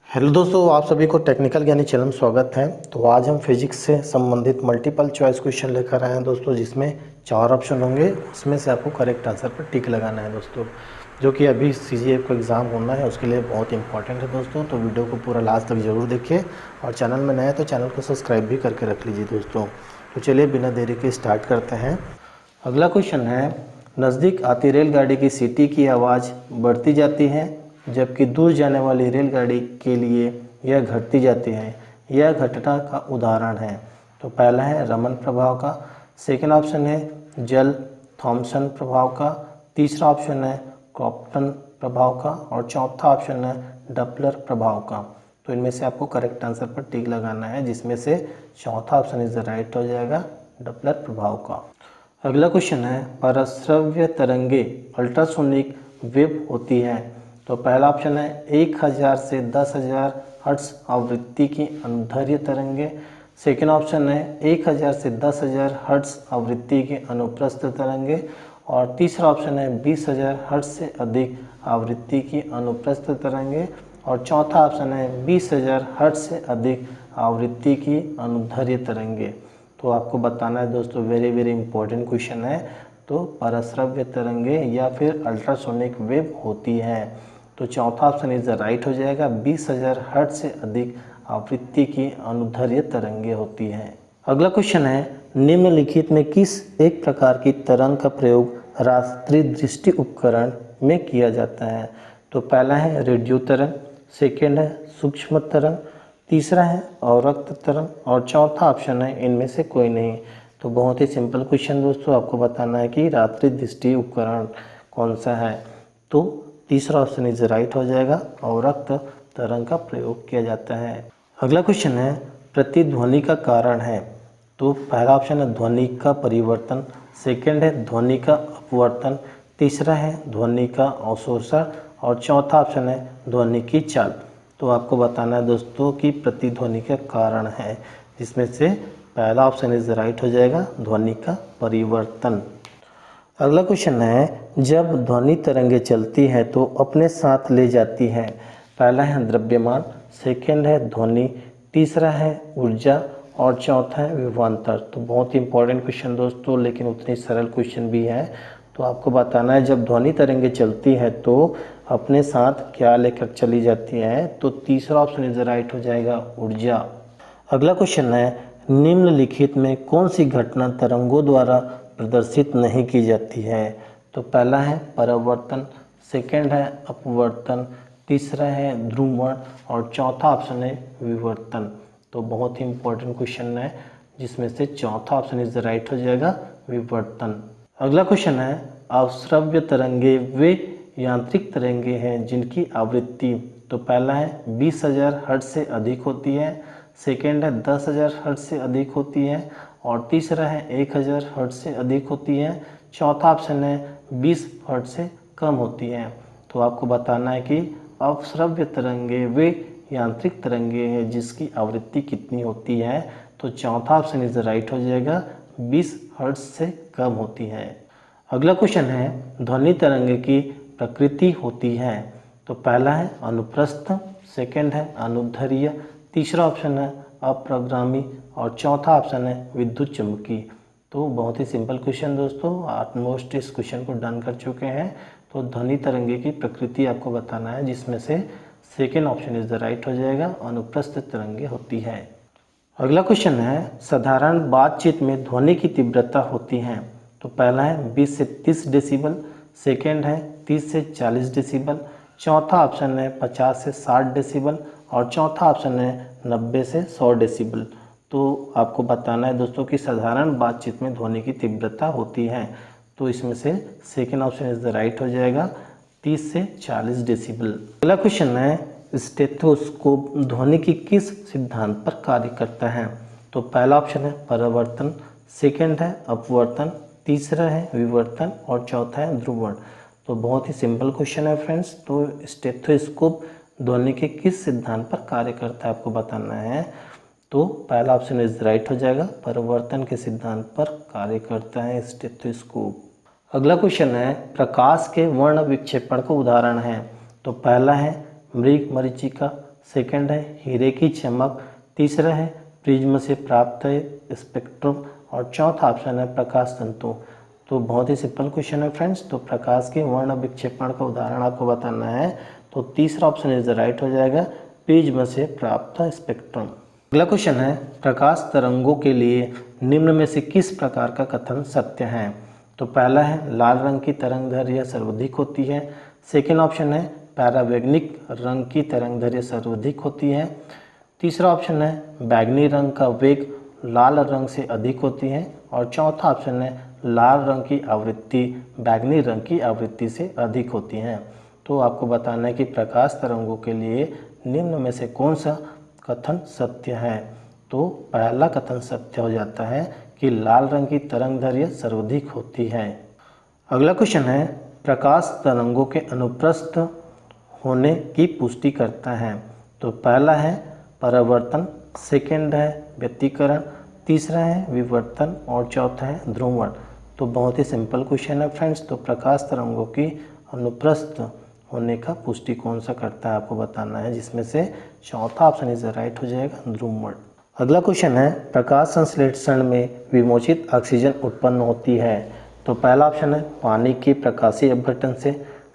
Hello दोस्तों, आप सभी को टेक्निकल ज्ञानी चैनल में स्वागत है। तो आज हम फिजिक्स से संबंधित मल्टीपल चॉइस क्वेश्चन लेकर आए हैं दोस्तों, जिसमें 4 ऑप्शन होंगे। उसमें से आपको करेक्ट आंसर पर टिक लगाना है दोस्तों, जो कि अभी सीजीएल को एग्ज़ाम होना है, उसके लिए बहुत इंपॉर्टेंट है दोस्तों। तो वीडियो को पूरा लास्ट तक ज़रूर देखिए, और चैनल में नए हैं तो चैनल को सब्सक्राइब भी करके रख लीजिए दोस्तों। तो चलिए बिना देरी के स्टार्ट करते हैं। अगला क्वेश्चन है, नज़दीक आती रेलगाड़ी की सीटी की आवाज़ बढ़ती जाती है, जबकि दूर जाने वाली रेलगाड़ी के लिए यह घटती जाती है। यह घटना का उदाहरण है। तो पहला है रमन प्रभाव का, सेकंड ऑप्शन है जल थॉमसन प्रभाव का, तीसरा ऑप्शन है क्रॉम्पटन प्रभाव का, और चौथा ऑप्शन है डपलर प्रभाव का। तो इनमें से आपको करेक्ट आंसर पर टिक लगाना है, जिसमें से चौथा ऑप्शन इज द राइट हो जाएगा, डपलर प्रभाव का। अगला क्वेश्चन है, परस्रव्य तरंगे अल्ट्रासोनिक वेव होती है। तो पहला ऑप्शन है 1000 से 10,000 हर्ट्ज आवृत्ति की अनुदैर्ध्य तरंगे, सेकेंड ऑप्शन है 1000 से 10,000 हर्ट्ज आवृत्ति की अनुप्रस्थ तरंगे, और तीसरा ऑप्शन है 20,000 हर्ट्ज से अधिक आवृत्ति की अनुप्रस्थ तरंगे, और चौथा ऑप्शन है 20,000 हर्ट्ज से अधिक आवृत्ति की अनुदैर्ध्य तरंगे। तो आपको बताना है दोस्तों, वेरी वेरी इंपॉर्टेंट क्वेश्चन है। तो परस्रव्य तरंगे या फिर अल्ट्रासोनिक वेव होती है। तो चौथा ऑप्शन इज द राइट हो जाएगा, 20,000 हर्ट्ज से अधिक आवृत्ति की अनुदैर्ध्य तरंगे होती हैं। अगला क्वेश्चन है, निम्नलिखित में किस एक प्रकार की तरंग का प्रयोग रात्रि दृष्टि उपकरण में किया जाता है। तो पहला है रेडियो तरंग, सेकेंड है सूक्ष्म तरंग, तीसरा है अवरक्त तरंग, और चौथा ऑप्शन है इनमें से कोई नहीं। तो बहुत ही सिंपल क्वेश्चन दोस्तों, आपको बताना है कि रात्रि दृष्टि उपकरण कौन सा है। तो तीसरा ऑप्शन इज राइट हो जाएगा, अवरक्त तरंग का प्रयोग किया जाता है। अगला क्वेश्चन है, प्रतिध्वनि का कारण है। तो पहला ऑप्शन है ध्वनि का परिवर्तन, सेकेंड है ध्वनि का अपवर्तन, तीसरा है ध्वनि का अवशोषण, और चौथा ऑप्शन है ध्वनि की चाल। तो आपको बताना है दोस्तों कि प्रतिध्वनि का कारण है, जिसमें से पहला ऑप्शन इज राइट हो जाएगा, ध्वनि का परिवर्तन। अगला क्वेश्चन है, जब ध्वनि तरंगे चलती है तो अपने साथ ले जाती है। पहला है द्रव्यमान, सेकेंड है ध्वनि, तीसरा है ऊर्जा, और चौथा है विभवांतर। तो बहुत ही इंपॉर्टेंट क्वेश्चन दोस्तों, लेकिन उतनी सरल क्वेश्चन भी है। तो आपको बताना है, जब ध्वनि तरंगे चलती है तो अपने साथ क्या लेकर चली जाती है। तो तीसरा ऑप्शन इज राइट हो जाएगा, ऊर्जा। अगला क्वेश्चन है, निम्नलिखित में कौन सी घटना तरंगों द्वारा प्रदर्शित नहीं की जाती है। तो पहला है परावर्तन, सेकेंड है अपवर्तन, तीसरा है ध्रुवण, और चौथा ऑप्शन है विवर्तन। तो बहुत ही इंपॉर्टेंट क्वेश्चन है, जिसमें से चौथा ऑप्शन इज राइट हो जाएगा, विवर्तन। अगला क्वेश्चन है, अवस्रव्य तरंगे वे यांत्रिक तरंगे हैं जिनकी आवृत्ति, तो पहला है 20,000 हर्ट्ज से अधिक होती है, सेकेंड है 10,000 हर्ट्ज से अधिक होती है, और तीसरा है 1,000 हर्ट्ज से अधिक होती है, चौथा ऑप्शन है 20 हर्ट्ज से कम होती है। तो आपको बताना है कि अवस्रव्य तरंगे वे यांत्रिक तरंगे हैं जिसकी आवृत्ति कितनी होती है। तो चौथा ऑप्शन इज राइट हो जाएगा, 20 हर्ट्ज से कम होती है। अगला क्वेश्चन है, ध्वनि तरंगे की प्रकृति होती है। तो पहला है अनुप्रस्थ, सेकेंड है अनुदैर्ध्य, तीसरा ऑप्शन है अप्रगामी, और चौथा ऑप्शन है विद्युत चुम्बकी। तो बहुत ही सिंपल क्वेश्चन दोस्तों, ऑलमोस्ट इस क्वेश्चन को डन कर चुके हैं। तो ध्वनि तरंगे की प्रकृति आपको बताना है, जिसमें से second option is the right हो जाएगा, अनुप्रस्थ तरंगे होती है। अगला क्वेश्चन है, साधारण बातचीत में ध्वनि की तीव्रता होती है। तो पहला है 20 से 30 डेसिबल, सेकेंड है 30 से 40 डेसिबल, चौथा ऑप्शन है 50 से 60 डेसिबल, और चौथा ऑप्शन है 90 से 100 डेसिबल। तो आपको बताना है दोस्तों कि साधारण बातचीत में ध्वनि की तीव्रता होती है। तो इसमें से second option is the right हो जाएगा, 30 से 40 डेसिबल। अगला क्वेश्चन है, स्टेथोस्कोप ध्वनि की किस सिद्धांत पर कार्य करता है। तो पहला ऑप्शन है परावर्तन, सेकेंड है अपवर्तन, तीसरा है विवर्तन, और चौथा है ध्रुवण। तो बहुत ही सिंपल क्वेश्चन है फ्रेंड्स। तो स्टेथोस्कोप ध्वनि के किस सिद्धांत पर कार्य करता है आपको बताना है। तो पहला ऑप्शन इज राइट हो जाएगा, परिवर्तन के सिद्धांत पर कार्य करता है स्टेथोस्कोप। अगला क्वेश्चन है, प्रकाश के वर्ण विक्षेपण का उदाहरण है। तो पहला है मृग मरीचिका, सेकंड है हीरे की चमक, तीसरा है प्रिज्म से प्राप्त है स्पेक्ट्रम और चौथा ऑप्शन है प्रकाश तंतु। तो बहुत ही सिंपल क्वेश्चन है फ्रेंड्स। तो प्रकाश के वर्ण विक्षेपण का उदाहरण आपको बताना है, तो तीसरा ऑप्शन इज राइट हो जाएगा, प्रिज्म से प्राप्त स्पेक्ट्रम। अगला क्वेश्चन है प्रकाश तरंगों के लिए निम्न में से किस प्रकार का कथन सत्य है। तो पहला है लाल रंग की तरंग दैर्घ्य सर्वाधिक होती है। सेकेंड ऑप्शन है पैरावैग्निक रंग की तरंग दैर्घ्य सर्वाधिक होती है। तीसरा ऑप्शन है बैगनी रंग का वेग लाल रंग से अधिक होती है। और चौथा ऑप्शन है लाल रंग की आवृत्ति बैगनी रंग की आवृत्ति से अधिक होती है। तो आपको बताना है कि प्रकाश तरंगों के लिए निम्न में से कौन सा कथन सत्य है। तो पहला कथन सत्य हो जाता है कि लाल रंग की तरंग दैर्घ्य सर्वाधिक होती है। अगला क्वेश्चन है प्रकाश तरंगों के अनुप्रस्थ होने की पुष्टि करता है। तो पहला है परावर्तन, सेकंड है व्यतिकरण, तीसरा है विवर्तन और चौथा है ध्रुवण। तो बहुत ही सिंपल क्वेश्चन है फ्रेंड्स। तो प्रकाश तरंगों की अनुप्रस्थ होने का पुष्टि कौन सा करता है आपको बताना है, जिसमें से चौथा ऑप्शन इज राइट हो जाएगा ध्रुवण। अगला क्वेश्चन है प्रकाश संश्लेषण में विमोचित ऑक्सीजन उत्पन्न होती है। तो पहला ऑप्शन है पानी के प्रकाशीय अपघटन से,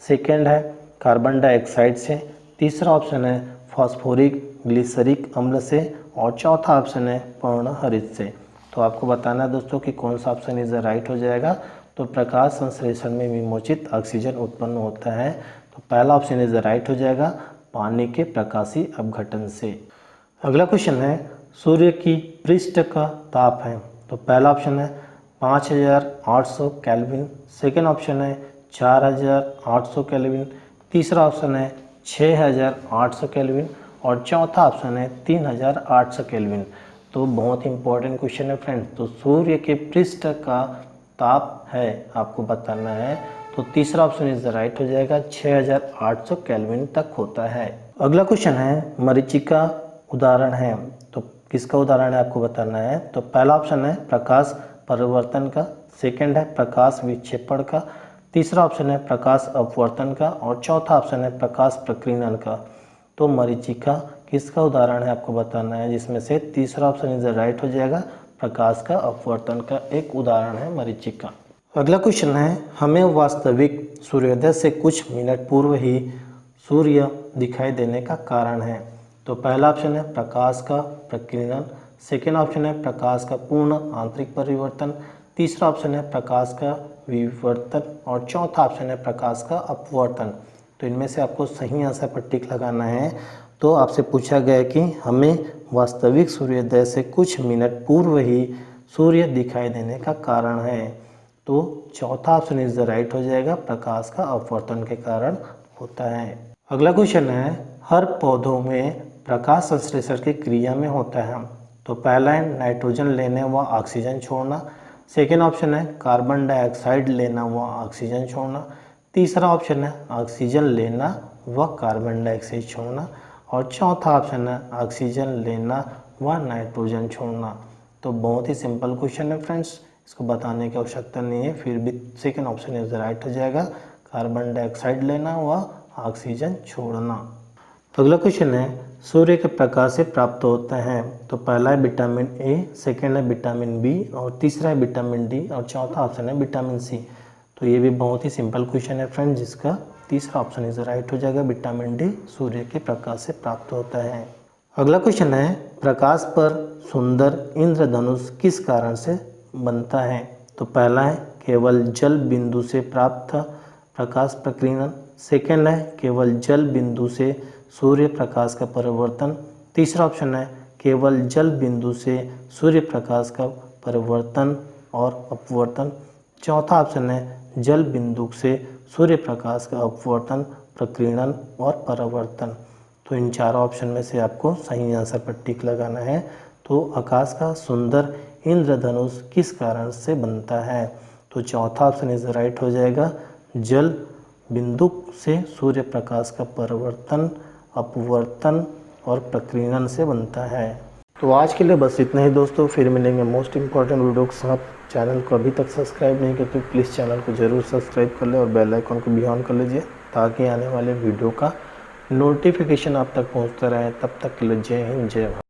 सेकंड है कार्बन डाइऑक्साइड से, तीसरा ऑप्शन है फास्फोरिक ग्लिसरिक अम्ल से और चौथा ऑप्शन है पर्णहरित से। तो आपको बताना है दोस्तों कि कौन सा ऑप्शन इज राइट हो जाएगा। तो प्रकाश संश्लेषण में विमोचित ऑक्सीजन उत्पन्न होता है, तो पहला ऑप्शन इज राइट हो जाएगा पानी के प्रकाशीय अपघटन से। अगला क्वेश्चन है सूर्य की पृष्ठ का ताप है। तो पहला ऑप्शन है 5800 केल्विन, सेकेंड ऑप्शन है 4800 केल्विन, तीसरा ऑप्शन है 6800 केल्विन और चौथा ऑप्शन है 3800 केल्विन। तो बहुत ही इंपॉर्टेंट क्वेश्चन है फ्रेंड्स। तो सूर्य के पृष्ठ का ताप है आपको बताना है, तो तीसरा ऑप्शन इज राइट हो जाएगा 6800 केल्विन तक होता है। अगला क्वेश्चन है मरीचिका उदाहरण है। तो किसका उदाहरण है आपको बताना है। तो पहला ऑप्शन है प्रकाश परिवर्तन का, सेकंड है प्रकाश विक्षेपण का, तीसरा ऑप्शन है प्रकाश अपवर्तन का और चौथा ऑप्शन है प्रकाश प्रकीर्णन का। तो मरीचिका किसका उदाहरण है आपको बताना है, जिसमें से तीसरा ऑप्शन इज राइट हो जाएगा प्रकाश का अपवर्तन का एक उदाहरण है मरीचिका। अगला क्वेश्चन है हमें वास्तविक सूर्योदय से कुछ मिनट पूर्व ही सूर्य दिखाई देने का कारण है। तो पहला ऑप्शन है प्रकाश का प्रकीर्णन, सेकेंड ऑप्शन है प्रकाश का पूर्ण आंतरिक परिवर्तन, तीसरा ऑप्शन है प्रकाश का विवर्तन और चौथा ऑप्शन है प्रकाश का अपवर्तन। तो इनमें से आपको सही आंसर पर टिक लगाना है। तो आपसे पूछा गया है कि हमें वास्तविक सूर्योदय से कुछ मिनट पूर्व ही सूर्य दिखाई देने का कारण है। तो चौथा ऑप्शन इज द राइट हो जाएगा, प्रकाश का अपवर्तन के कारण होता है। अगला क्वेश्चन है हर पौधों में प्रकाश संश्लेषण की क्रिया में होता है। तो पहला है नाइट्रोजन लेना व ऑक्सीजन छोड़ना, सेकेंड ऑप्शन है कार्बन डाइऑक्साइड लेना व ऑक्सीजन छोड़ना, तीसरा ऑप्शन है ऑक्सीजन लेना व कार्बन डाइऑक्साइड छोड़ना और चौथा ऑप्शन है ऑक्सीजन लेना व नाइट्रोजन छोड़ना। तो बहुत ही सिंपल क्वेश्चन है फ्रेंड्स, इसको बताने की आवश्यकता नहीं है, फिर भी सेकेंड ऑप्शन इज राइट हो जाएगा, कार्बन डाइऑक्साइड लेना व ऑक्सीजन छोड़ना। अगला क्वेश्चन है सूर्य के प्रकाश से प्राप्त होता है। तो पहला है विटामिन ए, सेकेंड है विटामिन बी और तीसरा है विटामिन डी और चौथा ऑप्शन है विटामिन सी। तो ये भी बहुत ही सिंपल क्वेश्चन है फ्रेंड, जिसका तीसरा ऑप्शन इज राइट हो जाएगा, विटामिन डी सूर्य के प्रकाश से प्राप्त होता है। अगला क्वेश्चन है प्रकाश पर सुंदर इंद्रधनुष किस कारण से बनता है। तो पहला है केवल जल बिंदु से प्राप्त प्रकाश प्रकीर्णन, सेकेंड है केवल जल बिंदु से सूर्य प्रकाश का परिवर्तन, तीसरा ऑप्शन है केवल जल बिंदु से सूर्य प्रकाश का परिवर्तन और अपवर्तन, चौथा ऑप्शन है जल बिंदु से सूर्य प्रकाश का अपवर्तन प्रकीर्णन और परावर्तन। तो इन चारों ऑप्शन में से आपको सही आंसर पर टिक लगाना है। तो आकाश का सुंदर इंद्रधनुष किस कारण से बनता है। तो चौथा ऑप्शन इज राइट हो जाएगा, जल बिंदु से सूर्य प्रकाश का परिवर्तन अपवर्तन और प्रकीर्णन से बनता है। तो आज के लिए बस इतना ही दोस्तों, फिर मिलेंगे मोस्ट इंपॉर्टेंट वीडियो के साथ। चैनल को अभी तक सब्सक्राइब नहीं किया तो प्लीज़ चैनल को ज़रूर सब्सक्राइब कर ले और बेल आइकन को भी ऑन कर लीजिए, ताकि आने वाले वीडियो का नोटिफिकेशन आप तक पहुंचता रहे। तब तक के लिए जय हिंद, जय भारत।